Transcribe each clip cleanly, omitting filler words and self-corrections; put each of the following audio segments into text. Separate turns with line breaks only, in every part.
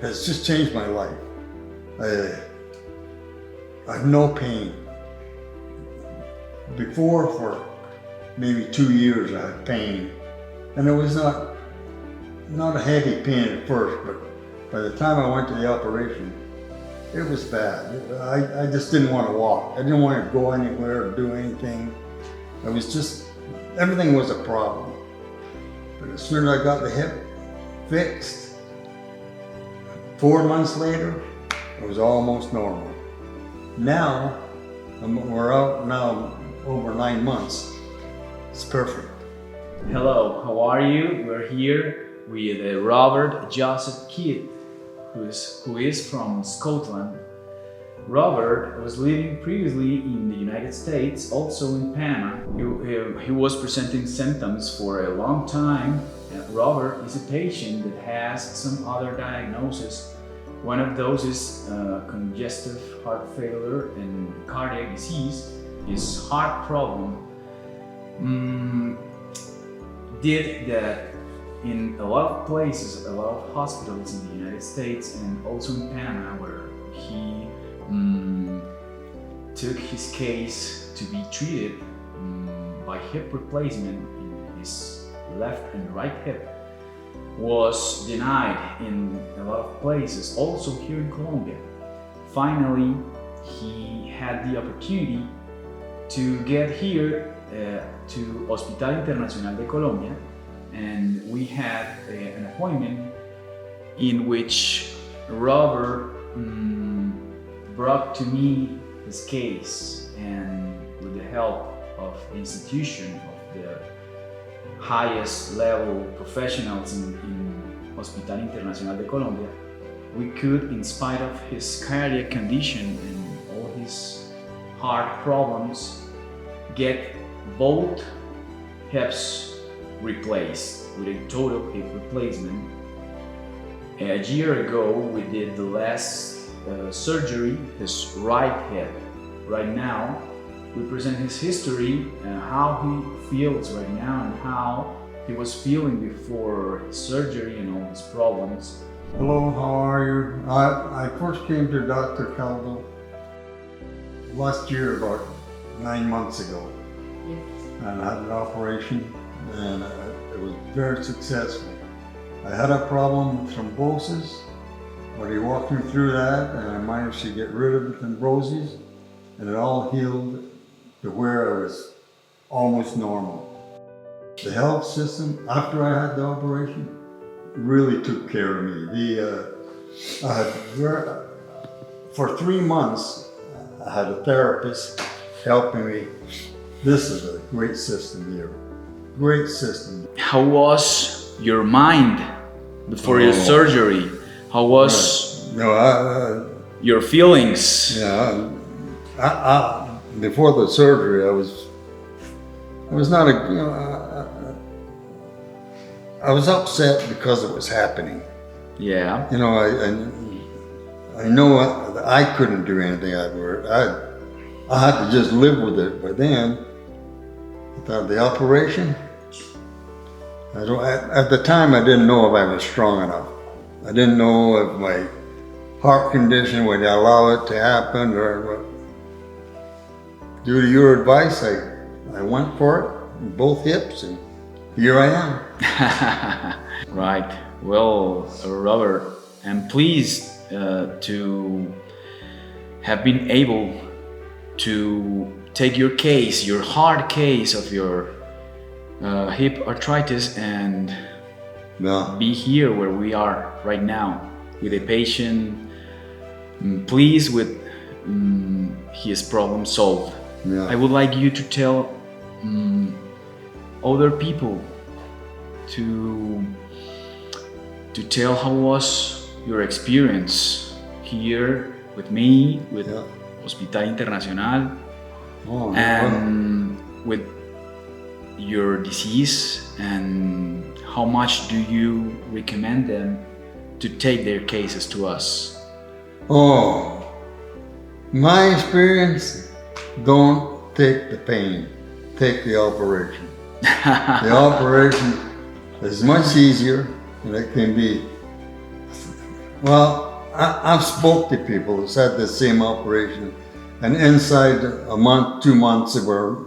has just changed my life. I have no pain. Before, for maybe 2 years, I had pain, and it was not a heavy pain at first, but by the time I went to the operation, it was bad. I just didn't want to walk. I didn't want to go anywhere or do anything. It was just, everything was a problem. But as soon as I got the hip fixed, 4 months later, it was almost normal. Now, we're out now over 9 months. It's perfect.
Hello, how are you? We're here with Robert Joseph Kidd, who is from Scotland. Robert was living previously in the United States, also in Panama. He was presenting symptoms for a long time. Robert is a patient that has some other diagnosis. One of those is congestive heart failure and cardiac disease. His heart problem did that in a lot of places, a lot of hospitals in the United States and also in Panama, where he took his case to be treated by hip replacement in his left and right hip, was denied in a lot of places, also here in Colombia. Finally, he had the opportunity to get here to Hospital Internacional de Colombia, and we had an appointment in which Robert brought to me his case, and with the help of the institution of the highest level professionals in Hospital Internacional de Colombia, we could, in spite of his cardiac condition and all his heart problems, get both hips replaced with a total hip replacement. A year ago, we did the last surgery, his right hip. Right now, we present his history and how he feels right now and how he was feeling before his surgery and all his problems.
Hello, how are you? I first came to Dr. Calvo last year, about 9 months ago.
Yes.
And I had an operation, and it was very successful. I had a problem with thrombosis, but he walked me through that, and I managed to get rid of the thrombosis, and it all healed to where I was almost normal. The health system, after I had the operation, really took care of me. For 3 months, I had a therapist helping me. This is a great system here. Great system.
How was your mind before your surgery? How was your feelings?
Yeah, before the surgery, I was not I was upset because it was happening.
Yeah.
You know, I know that I couldn't do anything over it. I had to just live with it. But then, without the operation, at the time I didn't know if I was strong enough. I didn't know if my heart condition would allow it to happen or what. Due to your advice, I went for it, both hips, and here I am.
Right. Well, Robert, I'm pleased to have been able to take your case, your hard case of your hip arthritis, and be here where we are right now with a patient pleased with his problem solved.
Yeah.
I would like you to tell other people to tell how was your experience here with me, with Hospital Internacional, and with your disease, and how much do you recommend them to take their cases to us?
Oh, my experience, don't take the pain, take the operation. The operation is much easier, and it can be Well, I've spoke to people that's had the same operation, and inside a month, 2 months, they were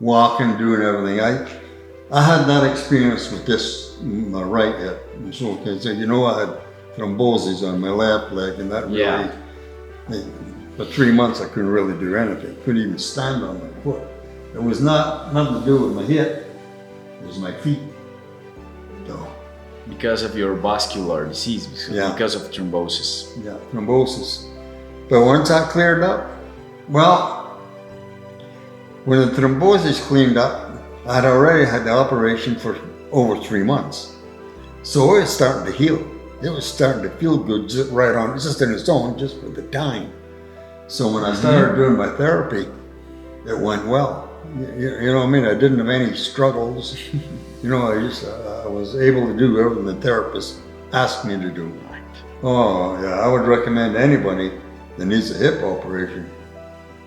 walking, doing everything. I had that experience with this, my right hip. And so okay, so, you know, I had thrombosis on my left leg, and that really,
Yeah.
for 3 months, I couldn't really do anything. Couldn't even stand on my foot. It was nothing to do with my hip. It was my feet. So,
Because of your vascular disease,
Yeah.
because of thrombosis.
yeah, thrombosis. But once that cleared up, well, when the thrombosis cleaned up, I'd already had the operation for over 3 months. So it was starting to heal. It was starting to feel good just right on, just in its own, just with the time. So when I started doing my therapy, it went well. You know what I mean? I didn't have any struggles. You know, I was able to do everything the therapist asked me to do.
Right.
Oh, yeah, I would recommend anybody that needs a hip operation.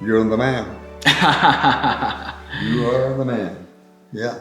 You're the man. You are the man. Yeah.